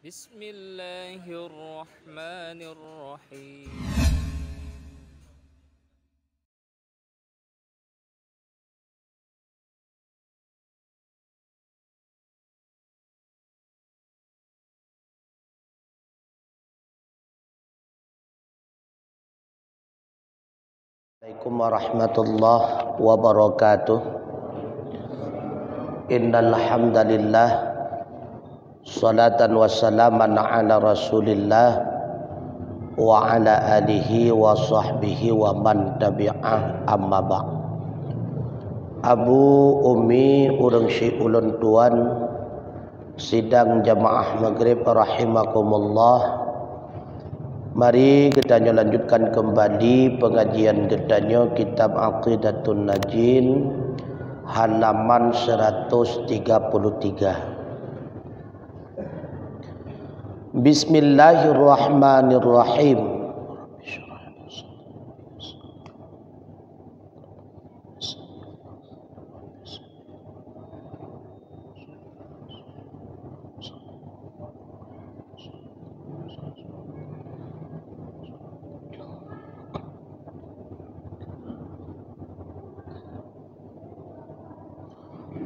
Bismillahirrahmanirrahim. Assalamualaikum warahmatullahi wabarakatuh. Innal hamdalillah salatan wassalaman ala Rasulillah wa ala alihi wa sahbihi wa man tabi'ah, amma ba'd. Abu Umi urang si ulun tuan sidang jamaah maghrib rahimakumullah. Mari kita lanjutkan kembali pengajian kita kitab Aqidatun Najin halaman 133. Bismillahirrahmanirrahim.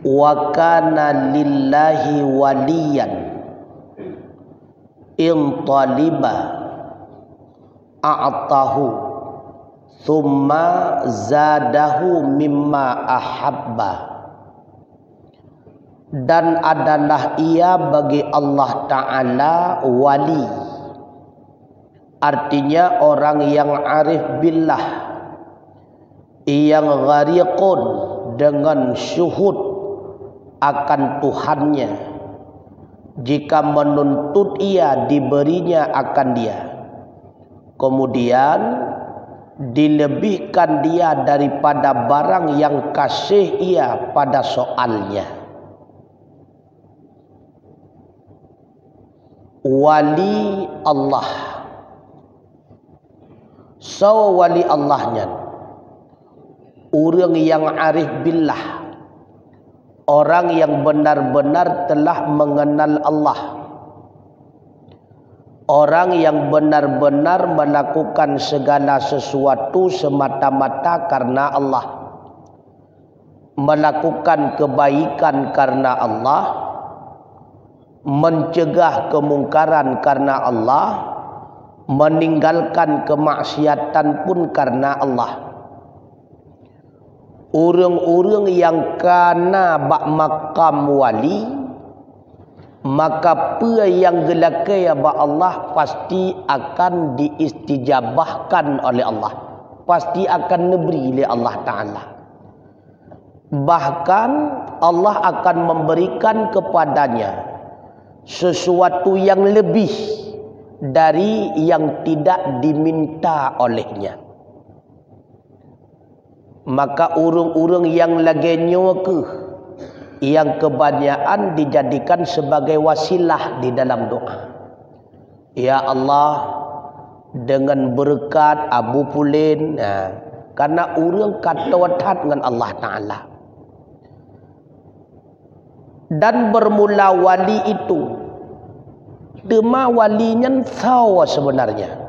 Wa kana lillahi waliyan in taliba a'tahu thumma zadahu mimma ahabba. Dan adalah ia bagi Allah Ta'ala wali, artinya orang yang arif billah, yang ghariqun dengan syuhud akan Tuhannya. Jika menuntut ia, diberinya akan dia. Kemudian dilebihkan dia daripada barang yang kasih ia pada soalnya. Wali Allah. So wali Allahnya orang yang arif billah, orang yang benar-benar telah mengenal Allah, orang yang benar-benar melakukan segala sesuatu semata-mata karena Allah, melakukan kebaikan karena Allah, mencegah kemungkaran karena Allah, meninggalkan kemaksiatan pun karena Allah. Orang-orang yang kana bak makam wali, maka apa yang gelakai bak Allah pasti akan diistijabahkan oleh Allah, pasti akan diberi oleh Allah Ta'ala. Bahkan Allah akan memberikan kepadanya sesuatu yang lebih dari yang tidak diminta olehnya. Maka urung-urung yang lagi nyoke, yang kebanyakan dijadikan sebagai wasilah di dalam doa. Ya Allah, dengan berkat Abu Pulin, karena urung kata watat dengan Allah Ta'ala. Dan bermula wali itu, dema walinya tahu sebenarnya.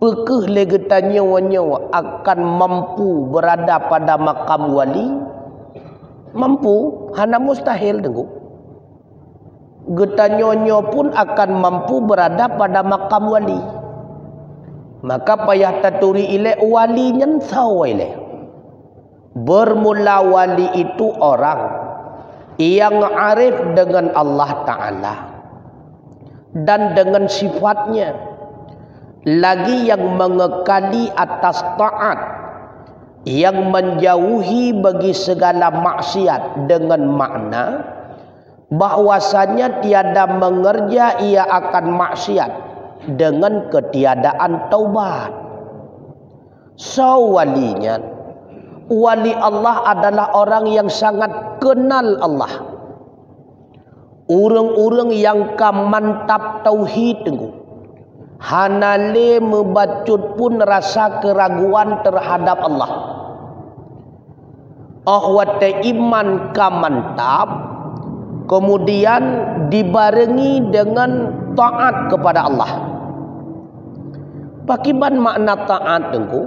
Apakah legita nyawa-nyawa akan mampu berada pada makam wali? Mampu, hana mustahil tengok. Geta nyawa pun akan mampu berada pada makam wali. Maka payah taturi ile wali nyansau ile. Bermula wali itu orang yang arif dengan Allah Ta'ala dan dengan sifatnya, lagi yang mengekali atas taat, yang menjauhi bagi segala maksiat, dengan makna bahwasanya tiada mengerja ia akan maksiat dengan ketiadaan taubat. So walinya, wali Allah adalah orang yang sangat kenal Allah. Orang-orang yang mantap tauhid tengok. Hanale membacut pun rasa keraguan terhadap Allah. Ahwate iman ka mantap, kemudian dibarengi dengan taat kepada Allah. Pakiban makna taat tengku,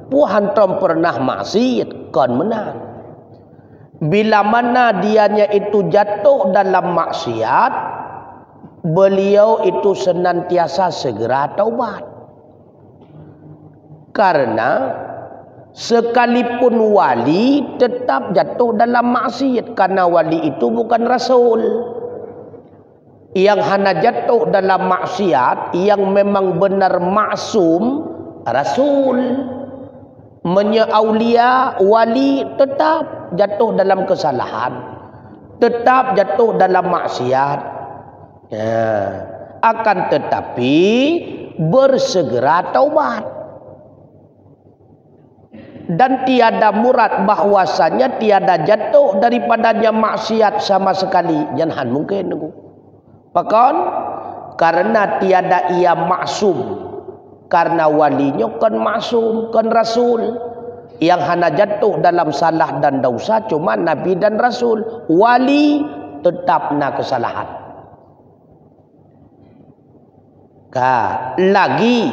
puhan tom pernah maksiat kan menang. Bila mana dianya itu jatuh dalam maksiat, beliau itu senantiasa segera taubat. Karena sekalipun wali tetap jatuh dalam maksiat, karena wali itu bukan rasul. Yang hanya jatuh dalam maksiat yang memang benar maksum rasul. Aulia wali tetap jatuh dalam kesalahan, tetap jatuh dalam maksiat. Ya. Akan tetapi bersegera taubat. Dan tiada murad bahwasanya tiada jatuh daripadanya maksiat sama sekali. Jangan mungkin. Bahkan karena tiada ia maksum. Karena walinya kan maksum, kan rasul. Yang hanya jatuh dalam salah dan dosa cuma nabi dan rasul. Wali tetap na kesalahan. Lagi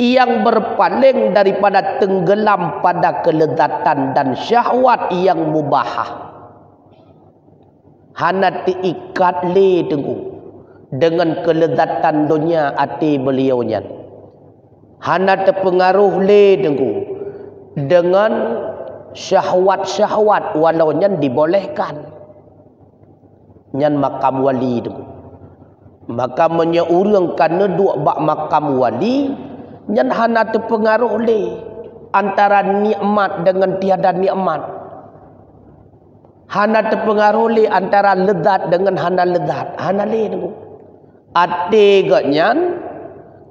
yang berpaling daripada tenggelam pada kelezatan dan syahwat yang mubahah. Hana diikat le tengku dengan kelezatan dunia hati beliaunya. Hana terpengaruh le tengku dengan syahwat-syahwat walau nyan dibolehkan. Nyan makam wali tengku. Maka menyeurang kerana dua bak makam wali, nyan hana terpengaruh le antara nikmat dengan tiada nikmat. Hana terpengaruh le antara lezat dengan hana lezat. Hana le tu. Ate ganyan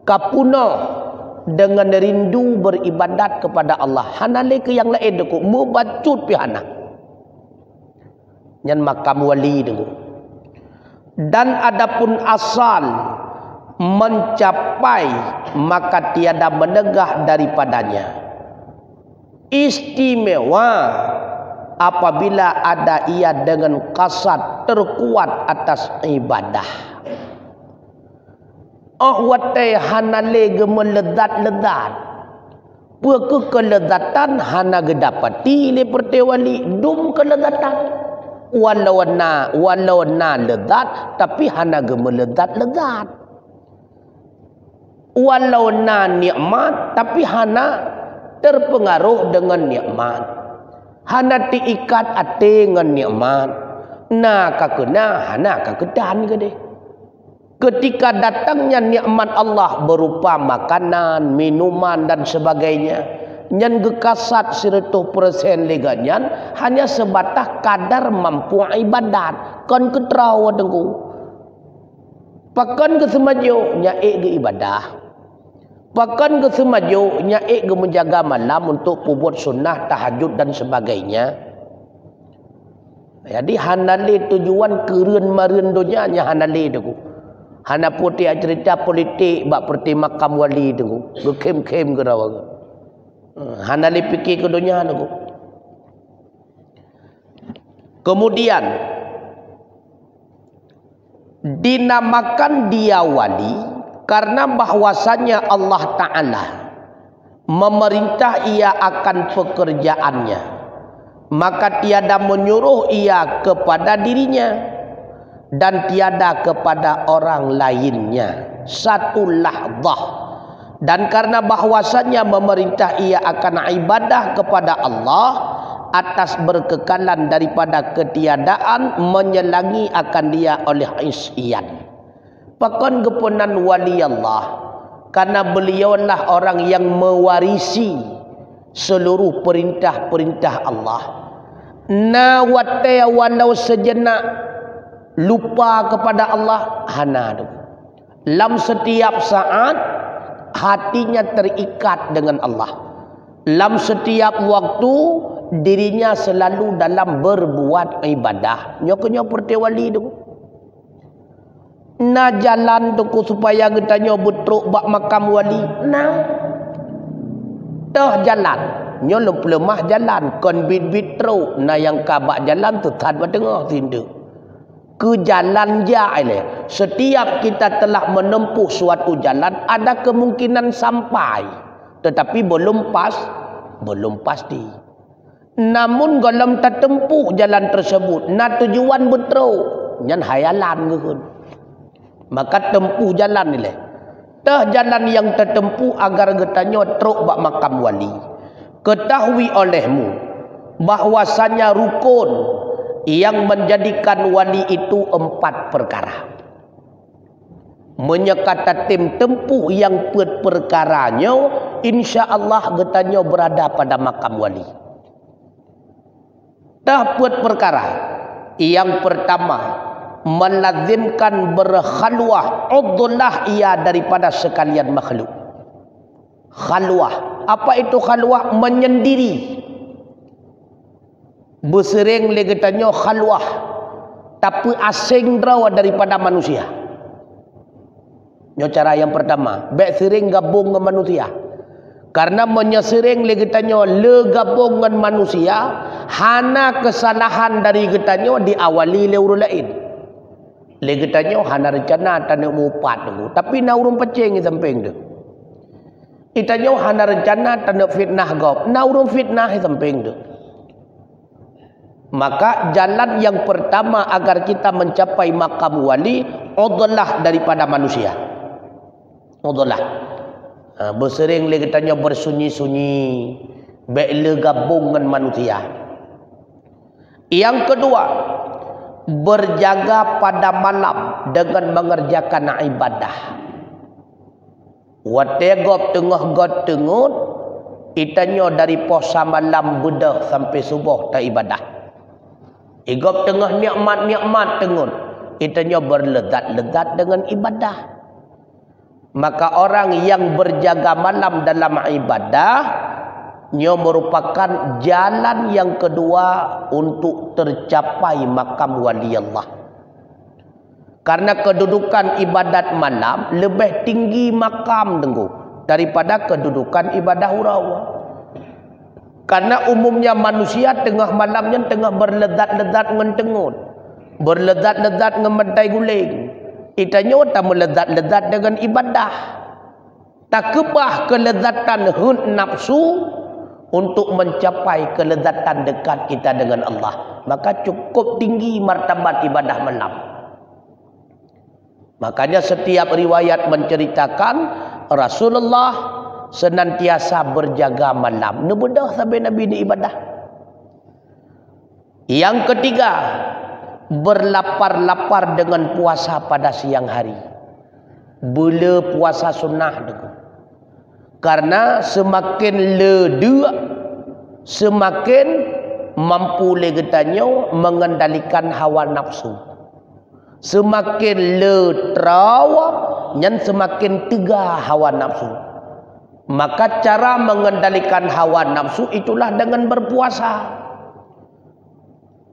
kapuno dengan rindu beribadat kepada Allah. Hana le ke yang lain tu. Mubacut pi hana. Nyan makam wali tu. Dan adapun asal mencapai maka tiada menegah daripadanya. Istimewa apabila ada ia dengan kasat terkuat atas ibadah. Ahwate hana le gemeledat-ledat. Puke kelezatan hana gedapati le pertewali dum kelezatan. Walau na lezat tapi hana gemeledat-ledat. Walau na nikmat tapi hana terpengaruh dengan nikmat. Hana diikat ate dengan nikmat. Na kakena hana kakedan ke deh. Ketika datangnya nikmat Allah berupa makanan, minuman dan sebagainya, nyan gekasat 100% leganyan hanya sebatas kadar mampu ibadat. Kan ketrawa tengku. Pakan ke semajo nyaik ke ibadah. Pakan ke semajo nyaik ke menjaga malam untuk buat sunnah, tahajud dan sebagainya. Jadi hanale tujuan keren maren donya nya hanale tengku. Hana putih cerita politik bak perti makam wali tengku. Bekem-kem ke rawa. Hana li fikir ke dunia tu. Kemudian dinamakan dia wali karena bahwasanya Allah Ta'ala memerintah ia akan pekerjaannya, maka tiada menyuruh ia kepada dirinya dan tiada kepada orang lainnya satu lahzah. Dan karena bahwasanya memerintah ia akan ibadah kepada Allah atas berkekalan daripada ketiadaan menyelangi akan dia oleh isyan. Pakan gepunan wali Allah karena beliaulah orang yang mewarisi seluruh perintah-perintah Allah. Nawate walau sejenak lupa kepada Allah hana. Dalam setiap saat hatinya terikat dengan Allah. Dalam setiap waktu dirinya selalu dalam berbuat ibadah. Nyokonya pertewali tu. Na jalan tu supaya kita nyobut truk bak makam wali. Nah. Dah jalan. Nyo lemah jalan. Kon bit-bit truk. Na yang kabak jalan tu tad tengah tindu. ke jalan jalan. Setiap kita telah menempuh suatu jalan, ada kemungkinan sampai, tetapi belum pasti. Namun dalam tertempuh jalan tersebut, na tujuan betul, nyan hayalan ke kun. Maka tempuh jalan ni leh. Tah jalan yang tertempuh agar getanya teruk bak makam wali. Ketahui olehmu bahwasanya rukun yang menjadikan wali itu 4 perkara. Menyekata tim tempuh yang perkaranya, insya-Allah getanya berada pada makam wali. Dah perkara. Yang pertama, melazimkan berkhalwah, udlah ia daripada sekalian makhluk. Khalwah. Apa itu khalwah? Menyendiri. Bersering legetanya khalwah, tapi asing draw daripada manusia. Ini cara yang pertama, baik sering gabung dengan manusia. Karena menyesering legetanya le gabung dengan manusia, hana kesalahan dari getanya diawali le urang lain. Legetanya hana rencana tanah mupat tu, tapi na urang pecing samping tu. Itanya hana rencana tanah fitnah gop, na urang fitnah samping tu. Maka jalan yang pertama agar kita mencapai makam wali, udlah daripada manusia. Udlah. Bersering lagi tanya bersunyi-sunyi, baik gabung dengan manusia. Yang kedua, berjaga pada malam dengan mengerjakan ibadah. Wategop tengah god tengut, itanya dari posa malam bedah sampai subuh tak ibadah. Igop tengah nikmat-nikmat tengut, itanya berlezat-lezat dengan ibadah. Maka orang yang berjaga malam dalam ibadah, ia merupakan jalan yang kedua untuk tercapai makam wali Allah. Karena kedudukan ibadat malam lebih tinggi makam tengku daripada kedudukan ibadah urawa. Karena umumnya manusia tengah malamnya tengah berlezat-lezat dengan tengut, berlezat-lezat dengan medai guling. Itanya tak melezat-lezat dengan ibadah. Tak kebah kelezatan hun nafsu untuk mencapai kelezatan dekat kita dengan Allah. Maka cukup tinggi martabat ibadah malam. Makanya setiap riwayat menceritakan Rasulullah senantiasa berjaga malam. Nebedah sampai Nabi ni ibadah. Yang ketiga, berlapar-lapar dengan puasa pada siang hari. Bila puasa sunnah tu. Karena semakin ledua, semakin mampu legetanya mengendalikan hawa nafsu. Semakin letrawa, dan semakin tegah hawa nafsu. Maka cara mengendalikan hawa nafsu itulah dengan berpuasa.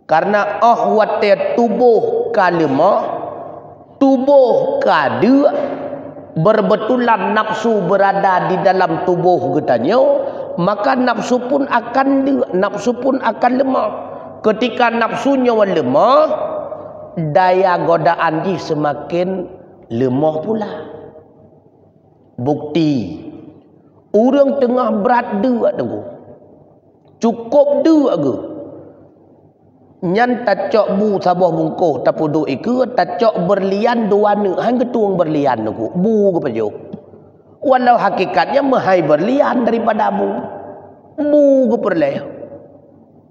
Karena ahwat tubuh kalimah, tubuh kada, berbetulan nafsu berada di dalam tubuh getanya, maka nafsu pun akan lemah. Ketika nafsunya lemah, daya godaan dia semakin lemah pula. Bukti, orang tengah berat dua tu, cukup dua ke? Nyan tacok bu sabah bungkuh tapudu iku tacok berlian dua ne hang ketuang berlian tu bu ke pajo. Walau hakikatnya mahai berlian daripada bu ke perleh.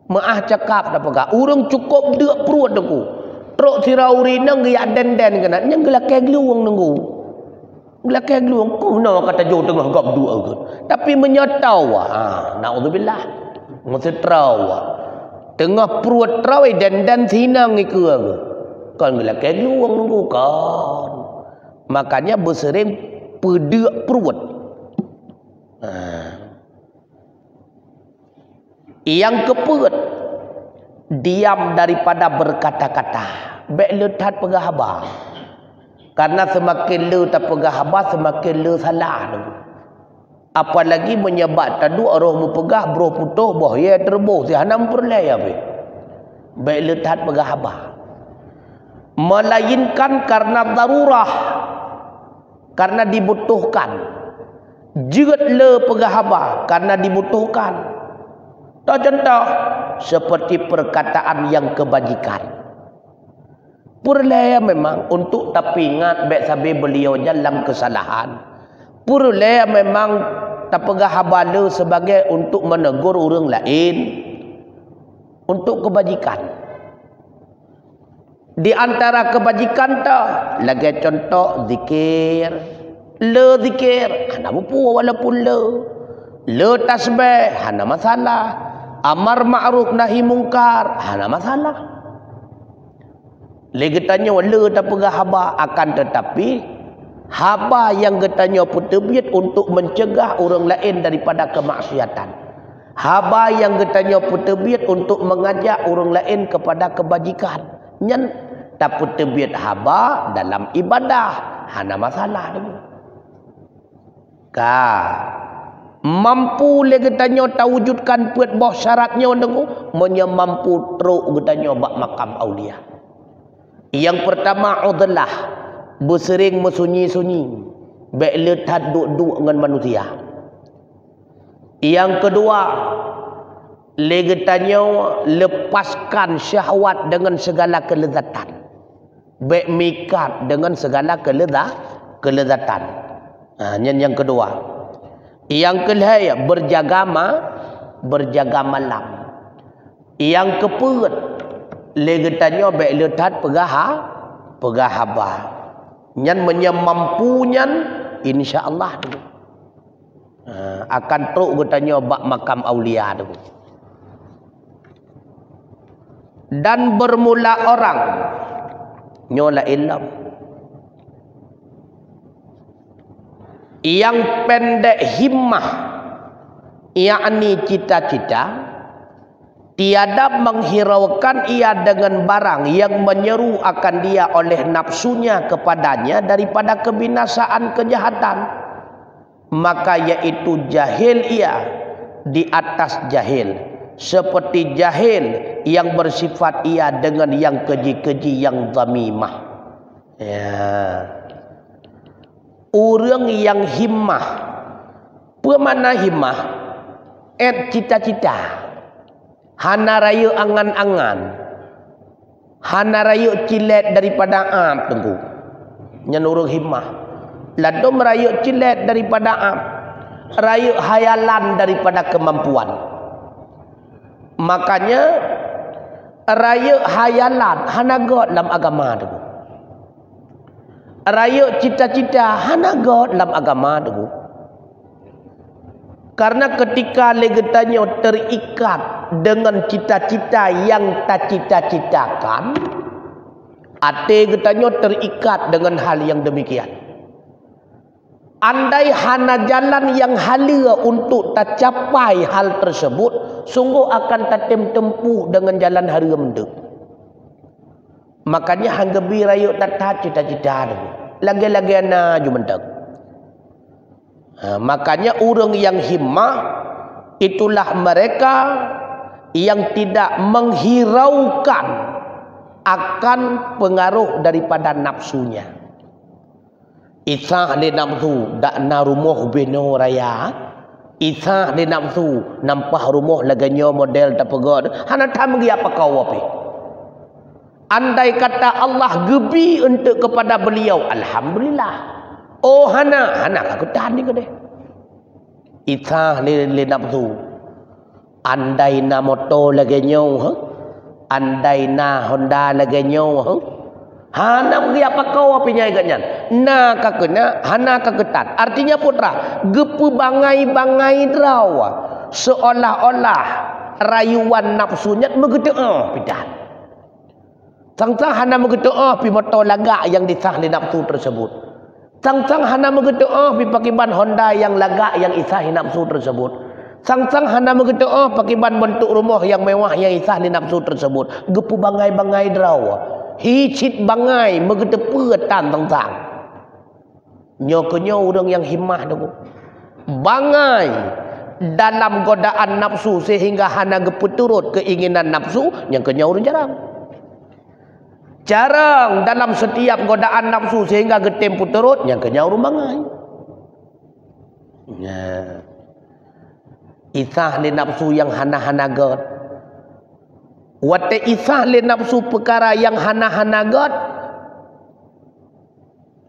Maah cakap dah pegak urang cukup deuk perut tu. Trok sirauri nang ya den-den kana nyang gelake gluang nunggu. Gelake gluang ku no kata jo tengah gap dua ke. Tapi menyatau naudzubillah. Maksud trawa. Tengah perut terawai dan sinang ni ke kan gelak luang nunggu kan. Makanya bersering pedek perut. Yang keempat, diam daripada berkata-kata. Baik letat pegah abang. Karena semakin letat pegah abang semakin le salah tu. Apalagi menyebabkan dua roh mupegah bro putuh boh ya terbuh si hanam perlai apa. Baik letat pegah abah. melainkan karena darurah, karena dibutuhkan. Jerat le pegahaba karena dibutuhkan. Contoh seperti perkataan yang kebajikan. Purlaya memang untuk tapi ingat baik sabi beliau dalam kesalahan. Purlaya memang tak pegahaba le sebagai untuk menegur orang lain untuk kebajikan. Di antara kebajikan tak lagi contoh zikir. Le zikir hana bupu walaupun le tasbih hana masalah, amar ma'ruf nahi mungkar hana masalah. Le getanya le tak pegah haba, akan tetapi haba yang getanya putebiat untuk mencegah orang lain daripada kemaksiatan. Haba yang getanya putebiat untuk mengajak orang lain kepada kebajikan. Nyen tak putebiat haba dalam ibadah hana masalah dulu. Mampu le getanya tawujudkan puat boh syaratnya dengu menyamampu teruk getanya bak makam aulia. Yang pertama udlah, bersering mesunyi-sunyi, baik letat duk-duk dengan manusia. Yang kedua, le getanya lepaskan syahwat dengan segala kelezatan. Baik mikat dengan segala kelezatan. Yang kedua. Yang kedua berjaga malam. Yang keempat legetanya baik letat pegahaba. Yang menyamampunya insya-Allah akan teruk getanya bak makam aulia tu. Dan bermula orang nyola ilmu yang pendek himmah, yakni cita-cita, tiada menghiraukan ia dengan barang yang menyeru akan dia oleh nafsunya kepadanya daripada kebinasaan kejahatan, maka yaitu jahil ia di atas jahil, seperti jahil yang bersifat ia dengan yang keji-keji yang zamimah. Ya. Orang yang himmah. Apa makna himmah? Cita-cita. Hana raya angan-angan. Hana raya cilet daripada tunggu. Yang orang himmah. Lalu meraya cilet daripada raya hayalan daripada kemampuan. Makanya raya hayalan hana god dalam agama tu. Raya cita-cita hana god dalam agama tu. Karena ketika legetanya terikat dengan cita-cita yang tak cita-citakan, ate getanya terikat dengan hal yang demikian. Andai hana jalan yang halia untuk tak capai hal tersebut, sungguh akan tatem tempuh dengan jalan haria mendek. Makanya hanggebi rayu tak cita-cita tu. Lagi-lagi ana jumentek. Makanya orang yang himmah itulah mereka yang tidak menghiraukan akan pengaruh daripada nafsunya. Isah di nafsu dak na rumah beno raya. Isah di nafsu nampah rumah laganya model tak pegod. Hana tam gi apa kau api. Andai kata Allah gebi untuk kepada beliau, alhamdulillah. Oh hana kakutan ni kene. Itah li nafsu. Andai na motor laganya, andai na Honda laganya, hana pergi apa kau apa nyai katnya. Na kakena, hana kaketan. Artinya putra, gepu bangai-bangai drawa. Seolah-olah rayuan nafsunya megede pidan. Sang-sang hana megede pi motor lagak yang disah li nafsu tersebut. Sang-sang hana megede pi pakai ban Honda yang lagak yang isah li nafsu tersebut. Sang-sang hana megede pakai ban bentuk rumah yang mewah yang isah li nafsu tersebut. Gepu bangai-bangai drawa. Hicit bangai megede petan sang-sang. Nyokonyo orang yang himmah tu. Bangai dalam godaan nafsu sehingga hana gepu turut keinginan nafsu yang kenyo orang jarang. Jarang dalam setiap godaan nafsu sehingga getem puterut yang kenyau rumangai. Ya. Isah le nafsu yang hana-hana god. Wate isah le nafsu perkara yang hana-hana god.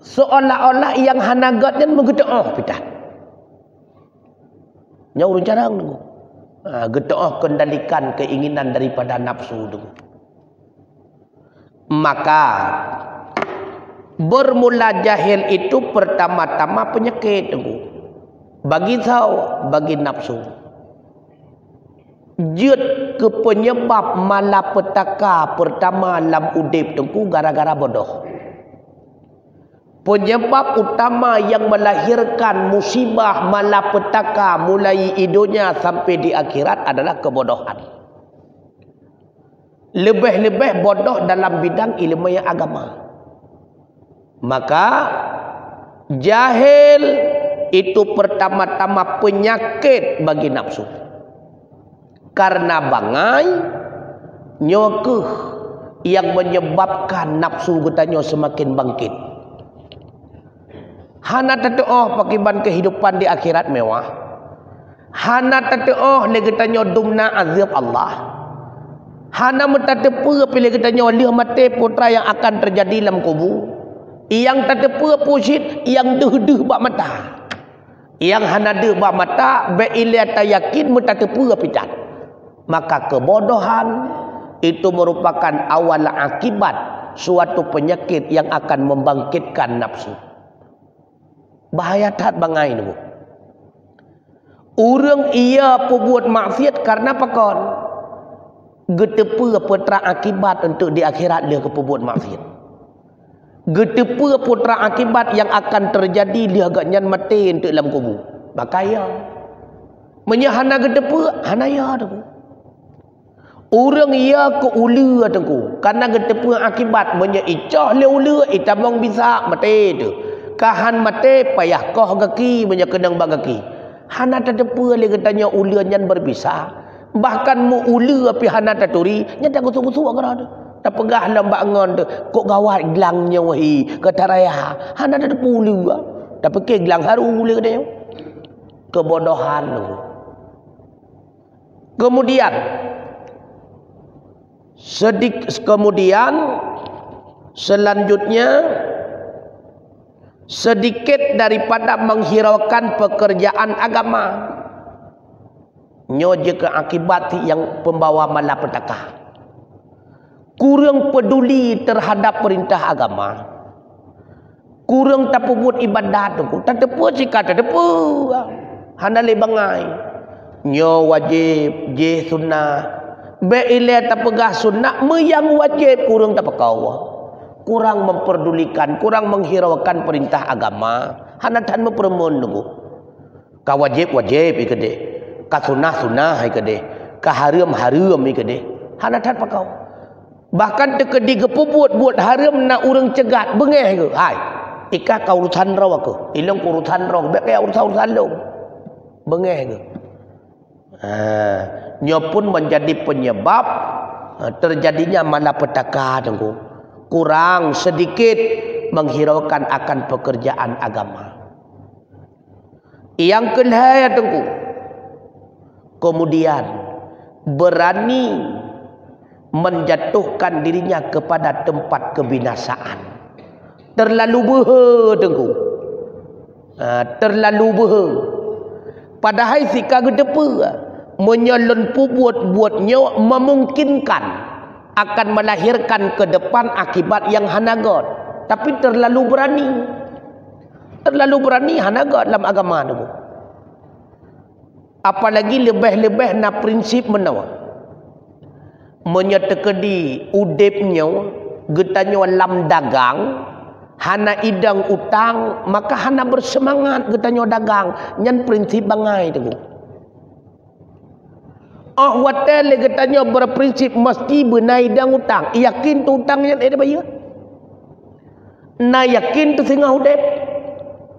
Seolah-olah yang hana god yang mengedoh pitah. Nyau jarang tu. Gedoh kendalikan keinginan daripada nafsu tu. Maka bermula jahil itu pertama-tama penyakit tu. Bagi tahu, bagi nafsu. Jut ke penyebab malapetaka pertama dalam udip tengku gara-gara bodoh. Penyebab utama yang melahirkan musibah malapetaka mulai hidupnya sampai di akhirat adalah kebodohan. Lebih-lebih bodoh dalam bidang ilmu yang agama. Maka jahil itu pertama-tama penyakit bagi nafsu. Karena bangai nyokeh yang menyebabkan nafsu katanya semakin bangkit. Hana tateoh pakiban kehidupan di akhirat mewah. Hana tateoh le katanya dumna azab Allah. Hana mentatepa pilih katanya oleh mati putra yang akan terjadi dalam kubur. Yang tatepa pusit yang deh-deh bak mata. Yang hana deh bak mata be ilia ta yakin mentatepa pitan. Maka kebodohan itu merupakan awal akibat suatu penyakit yang akan membangkitkan nafsu. Bahaya tat bangai ni. Orang ia perbuat maksiat karena pakon getepa putra akibat untuk di akhirat dia keperbuat maksiat. Getepa putra akibat yang akan terjadi dia agaknya mati untuk dalam kubur. Maka ya menyahana getepa hana ya tu. Orang ia ke ulu tu karena getepa akibat menyeicah le ulu itamong bisa mati tu. Kahan mati payah koh kaki menyekenang bagaki. Hana tetepa le katanya ulu nyan berbisa. Bahkan mu ulu api hana taturi nyata kusuk-kusuk agak ada. Tak pegah lambak ngon tu kok gawat gelangnya wahi kata raya. Hana tetepa ulu. Tak pekeh gelang haru ulu katanya. Kebodohan tu. Kemudian selanjutnya sedikit daripada menghiraukan pekerjaan agama nyoje ke akibat yang pembawa malapetaka. Kurang peduli terhadap perintah agama, kurang tak buat ibadat tu tak tepu jika tak tepu hana le bangai nyo wajib je sunnah be ile tak pegah sunnah me yang wajib kurang tak pekau. Kurang memperdulikan, kurang menghiraukan perintah agama. Hanatan mempermun dulu. Ka wajib ikade, ka sunnah ikade, ka haram ikade. Hanatan pakau. Bahkan tekedi gepubuat buat haram nak urang cegat bengeh ke. Hai. Ika ka urusan raw aku. Ilong urusan raw, be kaya urusan lo. Bengeh ke. Nyo pun menjadi penyebab terjadinya malapetaka tengku. Kurang sedikit menghiraukan akan pekerjaan agama. Yang kedua tengku. Kemudian berani menjatuhkan dirinya kepada tempat kebinasaan. Terlalu behe tengku. Terlalu behe. Padahal si kagedepa menyelon buat-buatnya memungkinkan akan melahirkan ke depan akibat yang hanagot. Tapi terlalu berani. Terlalu berani hanagot dalam agama tu. Apalagi lebih-lebih na prinsip menawa. Menyetekedi udipnya getanya lam dagang, hana idang utang, maka hana bersemangat getanya dagang. Nyan prinsip bangai tu. Watel katanya berprinsip mesti benai dan utang. Yakin tu utangnya ada bayar. Na yakin tu singa udep.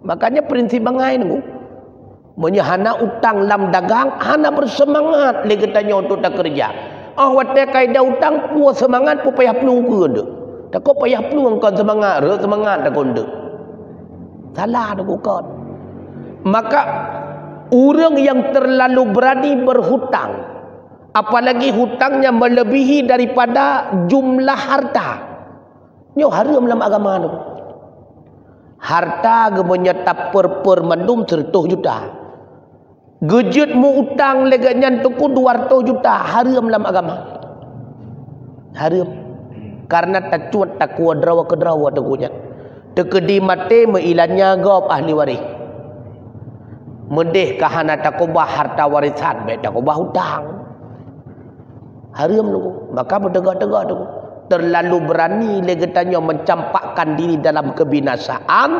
Makanya prinsip bangai ni. Menyahana utang lam dagang, hana bersemangat le katanya untuk tak kerja. Watel kaidah utang puas semangat pu payah pelungku ande. Tak kau payah peluang kau semangat, semangat tak kau ndak. Salah dah kau. Maka orang yang terlalu berani berhutang, apalagi hutangnya melebihi daripada jumlah harta, nyo haram dalam agama tu. Harta gemenyata per mandum 100 juta. Gejut mu utang leganyan tu ku 200 juta, haram dalam agama. Haram. Karena tak cuat tak kuat drawa ke drawa tu kunya. Tekedi mate meilanya gop ahli waris. Medeh kahana takobah harta warisan, baik takobah hutang. Haram tu. Maka bertegak-tegak tu. Terlalu berani legetannya mencampakkan diri dalam kebinasaan,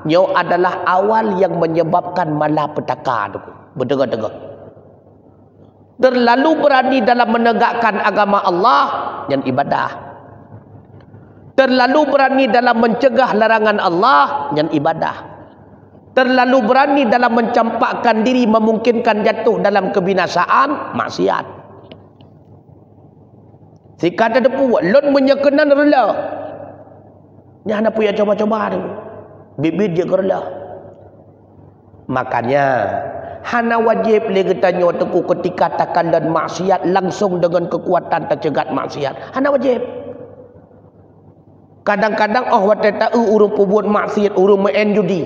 nyo adalah awal yang menyebabkan malapetaka tu. Bertegak-tegak. Terlalu berani dalam menegakkan agama Allah dan ibadah. Terlalu berani dalam mencegah larangan Allah dan ibadah. Terlalu berani dalam mencampakkan diri memungkinkan jatuh dalam kebinasaan, maksiat. Si kata dia buat lon menyekenan rela. Nyana punya coba-coba tu. Bibit dia rela. Makanya hana wajib le getanyo teku ketika takkan dan maksiat langsung dengan kekuatan tercegat maksiat. Hana wajib. Kadang-kadang wate tahu urung perbuat maksiat, urung main judi.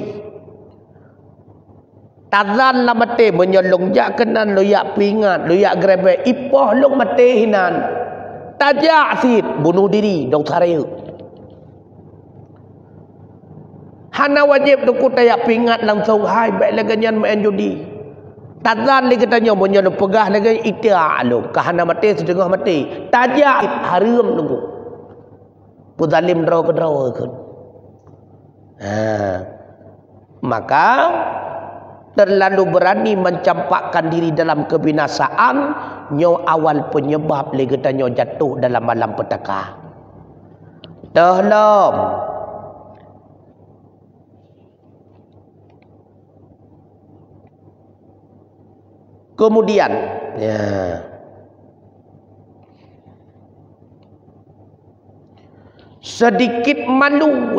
Tazan lah mati menyolong jak kenan lo yak pingat, lo yak grebe ipoh lo mati hinan. Tajak sit bunuh diri dong saraya. Hana wajib tu ku tayak pingat langsung hai baik laganyan main judi. Tazan lagi katanya menyolong pegah lagi itia lo kahana mati setengah mati. Tajak haram tunggu. Puzalim draw ke draw kan. Maka terlalu berani mencampakkan diri dalam kebinasaan, nyo awal penyebab legetanyo jatuh dalam malam petaka. Dalam kemudian sedikit malu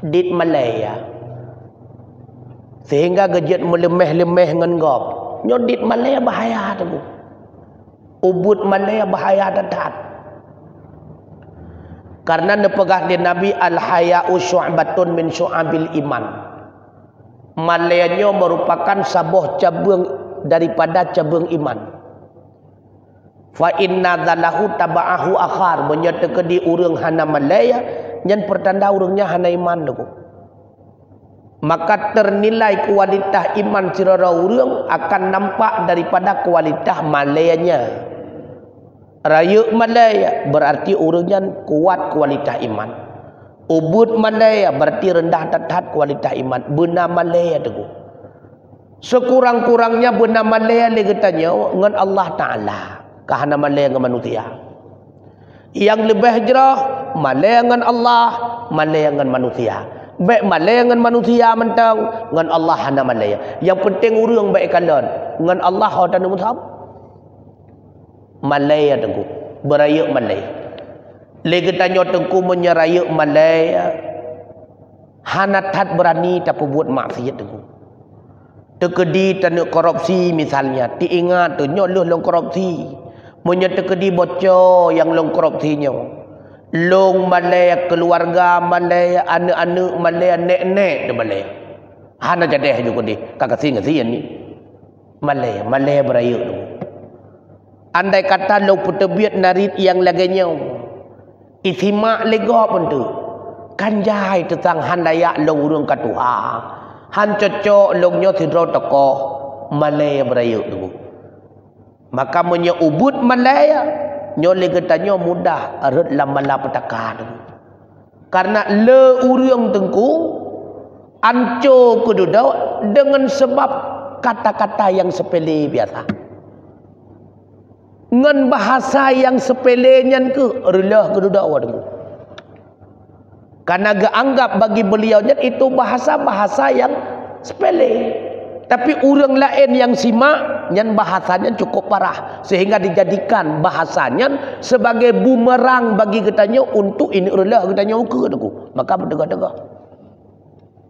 dit Malaya. Sehingga gejat melemeh-lemeh dengan gop. Nyodit Malaya bahaya tu. Ubud Malaya bahaya dadat. Karena nepegah di Nabi al-haya'u syu'batun min syu'abil iman. Malayanya merupakan sabuh cabang daripada cabang iman. Fa inna dhalahu taba'ahu akhar. Menyatakan di urang hana Malaya, yang pertanda urangnya hana iman tu. Maka ternilai kualitas iman sirara urang akan nampak daripada kualitas Malayanya. Raya Malaya berarti urangnya kuat kualitas iman. Ubud Malaya berarti rendah dadat kualitas iman. Benar Malaya tu. Sekurang-kurangnya benar Malaya lagi tanya dengan Allah Ta'ala. Kahana Malaya dengan manusia. Yang lebih jerah Malaya dengan Allah, Malaya dengan manusia. Baik Malaya dengan manusia mentang dengan Allah hana Malaya. Yang penting urang baik kalian dengan Allah hada nu musab. Malaya tengku beraya Malaya. Lagi tanya tengku menyeraya Malaya. Hana tat berani tak buat maksiat tengku. Tekedi tanuk korupsi misalnya, diingat tu nyoluh long korupsi. Menyetekedi bocor yang long korupsinya. Long Malaya keluarga Malaya anak-anak Malaya nek-nek de Malaya. Hana jadeh juga di kakak singa ni. Malaya beraya tu. Andai kata lo putebiat narit yang laganya. Isimak lega pun tu. Kanjai tentang handaya lo urang katuha. Han cocok longnya sidro tokoh Malaya beraya tu. Maka menye ubud Malaya nyole getanyo mudah arut lamala petaka tu. Karena le urang tengku anco keduda dengan sebab kata-kata yang sepele biasa. Ngan bahasa yang sepele nyan ke relah keduda tengku. Karena geanggap bagi beliau itu bahasa-bahasa yang sepele. Tapi urang lain yang simak yang bahasanya cukup parah sehingga dijadikan bahasanya sebagai bumerang bagi katanya untuk ini adalah katanya ukur tu. Maka bertegak-tegak.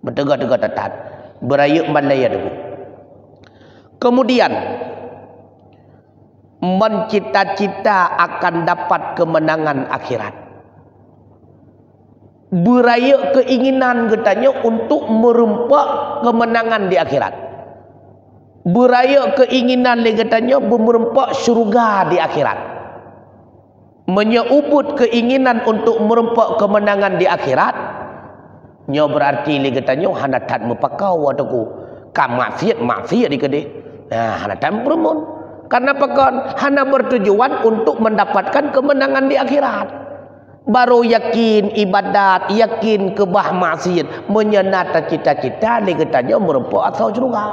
Bertegak-tegak tetat. Berayuk malaya tu. Kemudian mencita-cita akan dapat kemenangan akhirat. Beraya keinginan katanya untuk merempak kemenangan di akhirat. Beraya keinginan katanya merempak syurga di akhirat. Menyebut keinginan untuk merempak kemenangan di akhirat, nya berarti katanya hanatat mepakau ataku ka maksiat di kedai. Nah, hanatat bermun. Karena pakon hana bertujuan untuk mendapatkan kemenangan di akhirat. Baru yakin ibadat, yakin kebah maksiat, menyenata cita-cita ni katanya merempak atau syurga.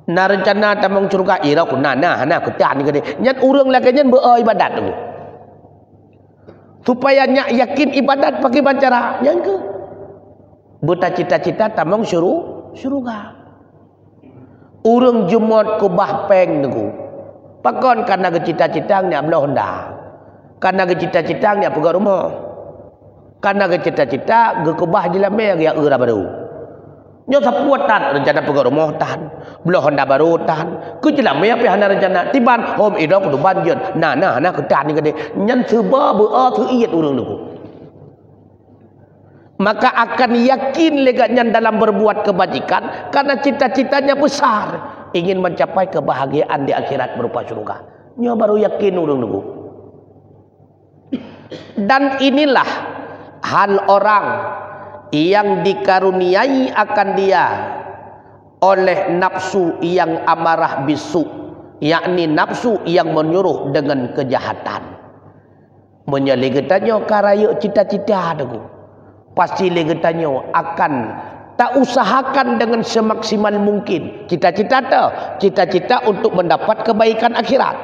Na rencana tamang syurga ira ku nana hana ketan ni kade. Nyat urang lagi nyen beribadat tu. Supaya nyak yakin ibadat pakai cara yang ke. Buta cita-cita tamang syurga. Urang Jumat kebah peng tu. Pakon karena cita-cita nya belah hendak. Karena cita-cita ni apa rumah. Karena cita-cita gekebah jelame ya era baru. Nyo sapuatan rencana pergi rumah tahan. Belah honda baru tahan. Ku jelame apa hana rencana tiban hom ida kudu banjir. Nah hana ketan ni kade. Nyan seba bea tu iat urang tu. Maka akan yakin legatnya dalam berbuat kebajikan karena cita-citanya besar, ingin mencapai kebahagiaan di akhirat berupa surga. Nyo baru yakin urang tu. Dan inilah hal orang yang dikaruniai akan dia oleh nafsu yang amarah bisu, yakni nafsu yang menyuruh dengan kejahatan. Menyelegetannya karaya cita-cita tu. Pasti legetannya akan tak usahakan dengan semaksimal mungkin. Cita-cita untuk mendapat kebaikan akhirat.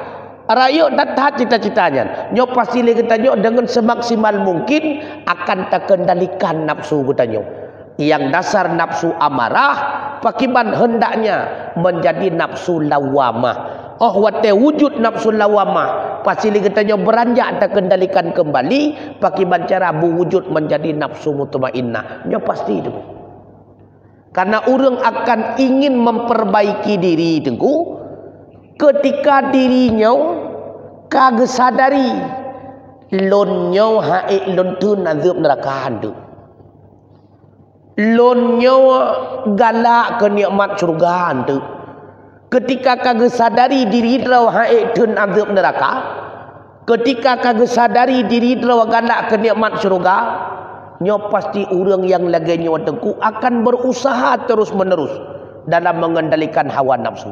Rakyat tak tahan cita-citanya. Nyo pasti legetannya dengan semaksimal mungkin akan terkendalikan nafsu katanya. Yang dasar nafsu amarah pakiban hendaknya menjadi nafsu lawamah. Oh wate wujud nafsu lawamah pasti legetannya beranjak terkendalikan kembali pakiban cara berwujud menjadi nafsu mutmainnah. Nyo pasti itu. Karena orang akan ingin memperbaiki diri tengku ketika dirinya kagak sadari lonnya haik lontun azab neraka hantu. Lonnya galak ke nikmat surga hantu. Ketika kagak sadari diri draw haik tun azab neraka, ketika kagak sadari diri draw galak ke nikmat surga, nyo pasti orang yang lagi nyo tengku akan berusaha terus menerus dalam mengendalikan hawa nafsu.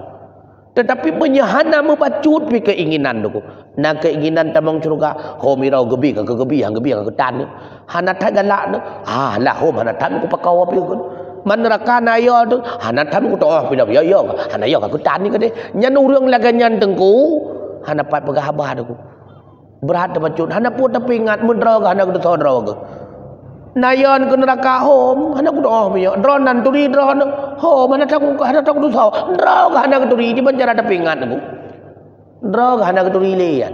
Tetapi menyahana membacut pi keinginan tu. Nah keinginan tamang surga, ho mirau gebi ke gebi hang gebi ke tan. Hana ta galak tu. Ah lah ho hana tan ku pakau api kun. Man neraka na yo tu, hana tan ku toh pi ya yo. Hana yo ke tan ni ke de. Nyan urang laga nyan tengku, hana pat pegah abah tu. Berat bacut, hana pun tapi ingat mundra ke hana ku tu dra ke. Nayon ke neraka hom hana ku doh mi dron nan turi dron ho mana tak ku hana tak ku sao dro hana ku turi di penjara tapi ingat aku dro hana ku turi lian.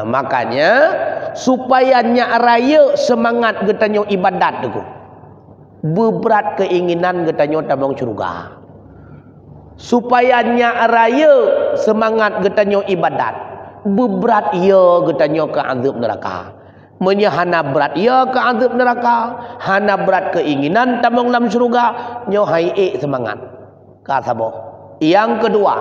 Makanya supaya nya raya semangat getanyo ibadat tu beberat keinginan getanyo tabang surga supaya nya raya semangat getanyo ibadat beberat ya getanyo ke azab neraka. Menyahana berat ya ke azab neraka, hana berat keinginan tamang dalam surga, nyo hai semangat. Kasabo. Yang kedua,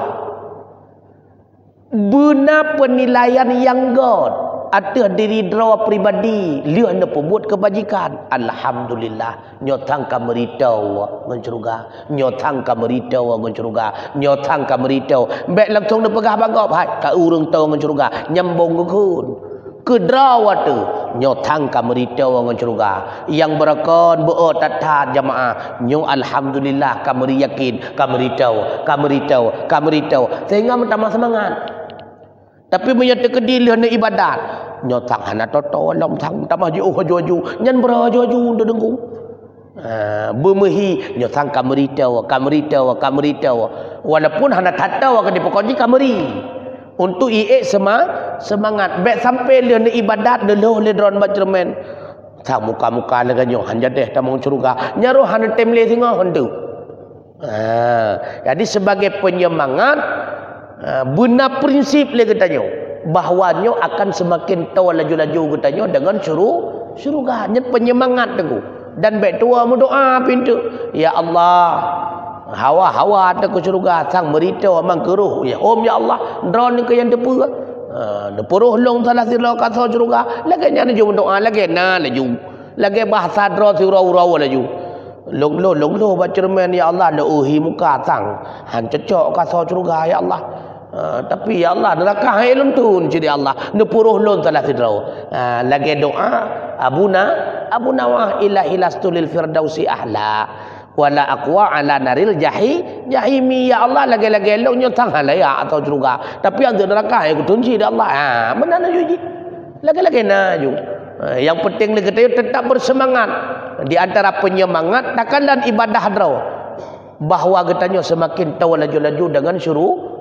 benar penilaian yang god atas diri draw pribadi, liu anda pembuat kebajikan. Alhamdulillah, nyo tangka meritau ngan surga, nyo tangka meritau ngan surga, nyo tangka meritau. Bek langsung na pegah bagop hai, ka urang tau ngan surga, nyambung kun. Kedrawat tu nyotang kamerita orang surga yang berakon beotat jamaah nyo alhamdulillah kameri yakin kameritau sehingga mentama semangat. Tapi menyata kedil hana ibadat nyotang hana toto lam tang tambah jauh haju nyan berajo-aju dengku Bermehi nyo sang kamerita walaupun hana tata wa kadi pokoji kameri untuk semangat baik sampai le ibadat de lo le dron bacremen sa muka-muka le ganyo hanja deh tamong curuga nyaro hana temle singa hondu. Jadi sebagai penyemangat benar prinsip le getanyo bahwanyo akan semakin tahu laju-laju getanyo dengan syurga nyet penyemangat teguh dan baik tua mendoa pintu ya Allah hawa teguh syurga sang merita amang keruh ya om ya Allah drone ke yang depu depuruh long salah sira kata syurga lagi nyana ju mendoa lagi na laju lagi bahasa dro surau-urau laju long lo bacermen ya Allah na uhi muka sang han cocok kata syurga ya Allah. Tapi ya Allah neraka hai luntun jadi Allah nepuruh lon salah sidrau lagi doa abuna wa ilahi lastulil firdausi ahla wala aqwa ala naril jahimi ya Allah lagi lo nyo tang halaya atau juga tapi yang neraka hai kutunci di Allah mana na juji lagi na ju yang penting lagi tetap bersemangat di antara penyemangat takkan dan ibadah draw bahwa getanyo semakin tahu laju-laju dengan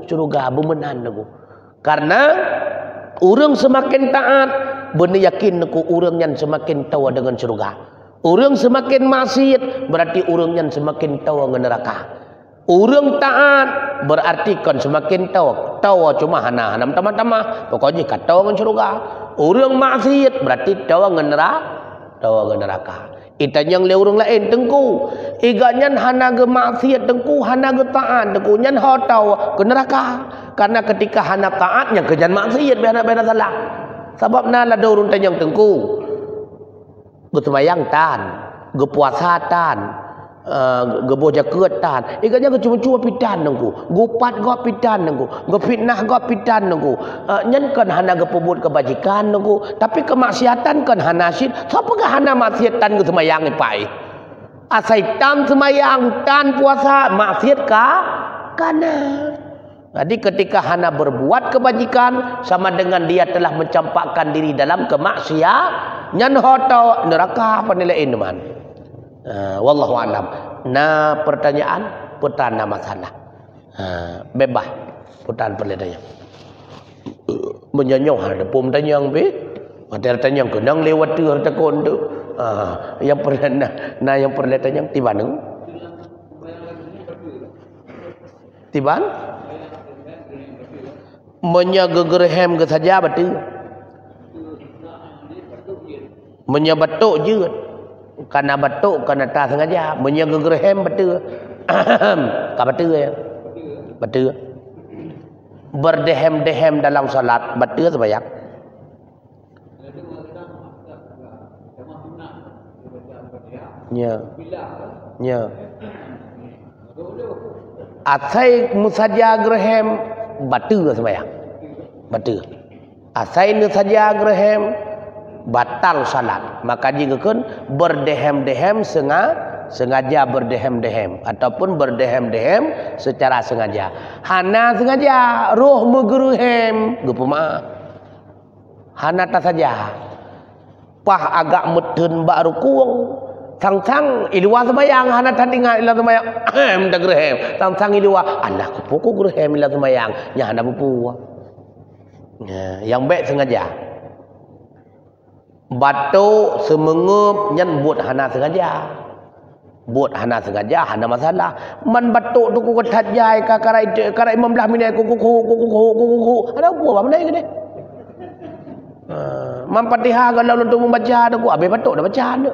syurga bemenan naku. Karena orang semakin taat benar yakin naku orang yang semakin tahu dengan syurga. Orang semakin maksiat berarti orang yang semakin tahu dengan neraka. Orang taat berarti kan semakin tahu cuma hana tamah pokoknya kat tahu dengan syurga. Orang maksiat berarti tahu dengan neraka. Itanyang le urang lain tengku iganyan hana ge maksiat tengku hana ge taat tengku nyan hotau ke neraka karena ketika hana taatnya ke jan maksiat bena salah sebabna la urang tanyang tengku ge sembayang tan ge puasa tan ge boja ketan iganyan ge cuma pitan tengku gupat go pitan tengku ge fitnah go pitan tengku nyan kan hana ge pebut kebajikan tengku tapi kemaksiatan kan hana syid siapa ke hana maksiatan ge sembayang pai asai tan sembayang tan puasa maksiat kana. Jadi ketika hana berbuat kebajikan sama dengan dia telah mencampakkan diri dalam kemaksiatan nyan hoto neraka penilaian teman. Wallahu alam. Nah pertanyaan putana masalah bebas putan perletanya menyanyong ada pom tanyang be ada tanyang kenang lewat tu harta kondo yang pernah yang perletanya tiban menyagegerhem ke saja betul menyabatuk je karena batuk karena tak sengaja menyagegerhem betul ka betul ya betul berdehem-dehem dalam salat betul sembahyang nya asai musaja gerhem betul sembahyang betul asai musaja gerhem batal salat maka jika kan berdehem-dehem sengaja berdehem-dehem ataupun berdehem-dehem secara sengaja hana sengaja roh megeruhem gepema hana tak saja pah agak meten bak rukuang sang ilwa sembayang hana tandingan ila sembayang dah geruhem sang ilwa Allah kupu geruhem ila sembayang nya hana pupu yang baik sengaja batuk semengup nyan buat hana sengaja hana masalah man batuk tu ku ketat jai ka karai 15 minit ku ada apa mana ini man Fatihah kalau untuk membaca tu ku habis batuk dah baca tu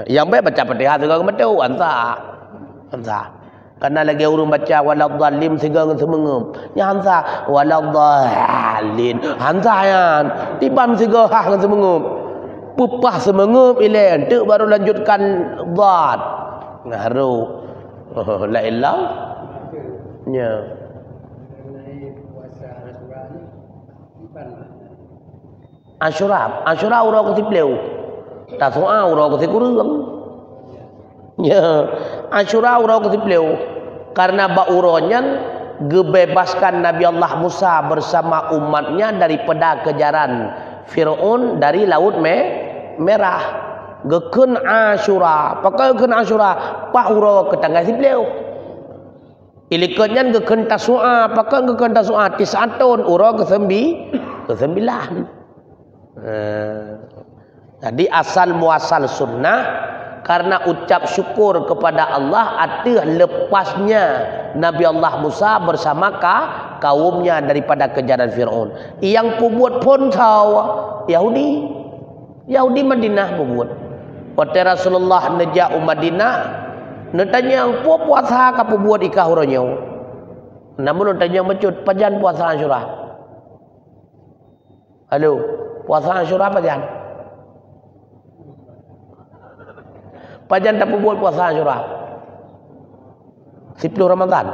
yang baik baca Fatihah segala batuk ansa karena lagi urung baca waladhdallin segala semengup nya hansa waladhdallin hansa yan tiban segala hah semengup pupah semengup ile tu baru lanjutkan dhat ngaru la ilah nya Asyura urang ke tipleu tak soal urang ke kurang nya Asyura urang ke tipleu karena bauronyan gebebaskan Nabi Allah Musa bersama umatnya daripada kejaran Fir'aun dari Laut Merah Gekun Asyura. Pakai gekun Asyura. Pahura ke tanggal 10. Ilikatnya gekun Tasu'a. Pakai gekun Tasu'a. Tis'atun. Ura ke 9. Jadi asal muasal sunnah. Karena ucap syukur kepada Allah artinya lepasnya Nabi Allah Musa bersama kaumnya daripada kejaran Fir'aun. Yang pembuat pun tahu Yahudi Madinah pembuat. Waktu Rasulullah nejak Madinah, netanya yang puasa ka pembuat ikah huranya. Namun netanya mecut pajan puasa Asyura. Halo, puasa Asyura pajan. Pajan tak buat puasa Asyura. 10 Ramadan.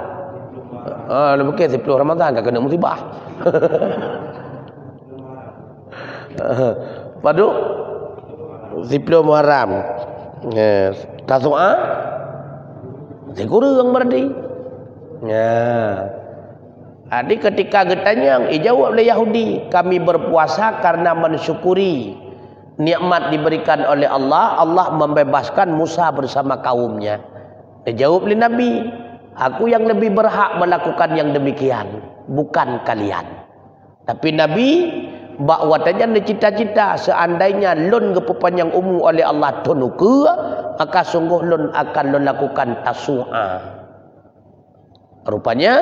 Lebih 10 Ramadan tak kena musibah. Padu 10 Muharram. Tasu'a kurang berarti. Jadi ketika getanya jawab oleh Yahudi, kami berpuasa karena mensyukuri nikmat diberikan oleh Allah. Allah membebaskan Musa bersama kaumnya. Dia jawab oleh Nabi, aku yang lebih berhak melakukan yang demikian, bukan kalian. Tapi Nabi bakwatanya cita-cita seandainya lun kepanjang umum oleh Allah tunuku, maka sungguh lun akan lun lakukan Tasu'a. Rupanya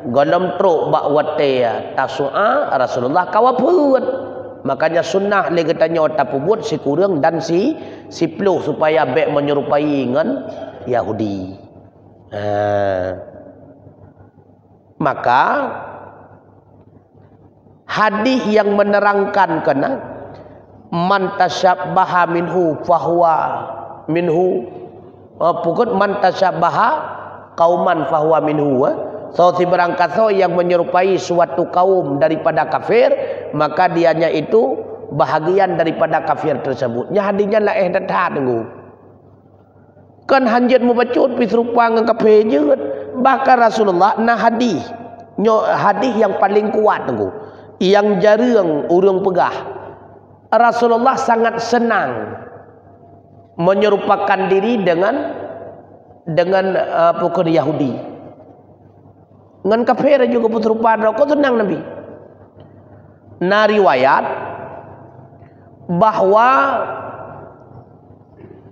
golom truk bakwataya Tasu'a Rasulullah kawaput. Makanya sunnah lagi tanya otak pubut si kurang dan si peluh supaya baik menyerupai dengan Yahudi. Maka hadis yang menerangkan kena man tasyabbaha minhu fahuwa minhu, pukul man tasyabbaha qauman fahuwa minhu. So si berangkat yang menyerupai suatu kaum daripada kafir, maka dianya itu bahagian daripada kafir tersebut. Nya hadinya lah datang tunggu. Kan hanjat membacut pisrupa dengan kafir je. Bahkan Rasulullah nah hadis yang paling kuat tunggu. Yang jarang urang pegah. Rasulullah sangat senang menyerupakan diri dengan pukul Yahudi. Dengan kafir juga berserupa, kau senang Nabi. Nah riwayat bahwa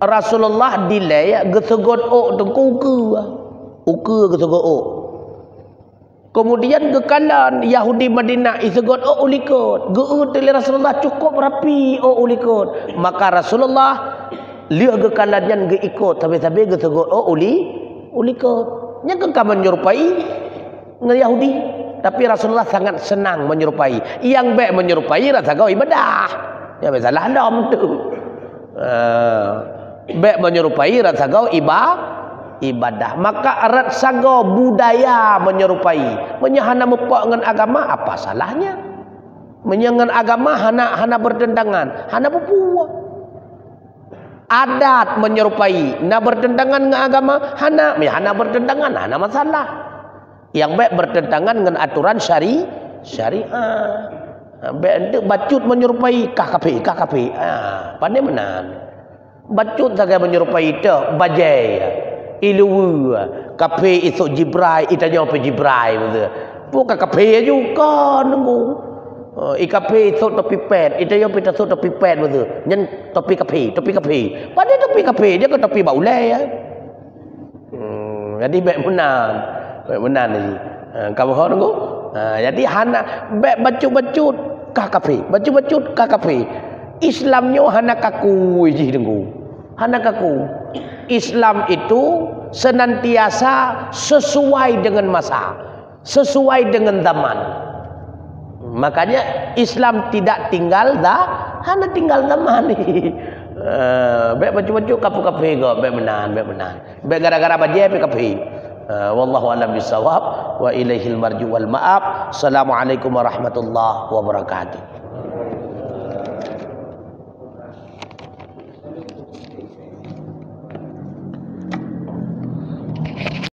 Rasulullah dilay gesegot tengku uke gesegot kemudian gekalan Yahudi Madinah isegot ulikot geut oleh Rasulullah cukup rapi ulikot, maka Rasulullah lihat gekalannya geikot tapi gesegot ulikot nya kekam menyerupai dengan Yahudi, tapi Rasulullah sangat senang menyerupai. Yang baik menyerupai rasa kau ibadah. Ya salah dom tu. Baik menyerupai rasa kau ibadah. Maka rasa kau budaya menyerupai. Menyahana mepok dengan agama apa salahnya? Menyangan agama hana bertentangan, hana berpuak. Adat menyerupai, nak bertentangan dengan agama hana bertentangan, hana masalah. Yang baik bertentangan dengan aturan syariah. Baik bacut menyerupai KKP. Pandai menan. Bacut saja menyerupai itu bajai. Ilu KP itu Jibril, itanya apa Jibril betul. Bukan KP juga nunggu. IKP itu topi pet, itanya apa itu topi pet betul. Nyen topi KP. Pandai topi KP dia ke topi baulai ya. Jadi baik menan. Benar ni. Kamu tahu tunggu. Jadi hana bacut KKP. Bacut KKP. Islamnya hana kaku je tunggu. Hana kaku. Islam itu senantiasa sesuai dengan masa, sesuai dengan zaman. Makanya Islam tidak tinggal hana tinggal zaman ni. Baik bacut kapu-kapu go, baik benar. Baik gara-gara bajai kapu. Wallahu a'lam bissawab wa ilaihil marju wal ma'ab. Assalamualaikum warahmatullahi wabarakatuh.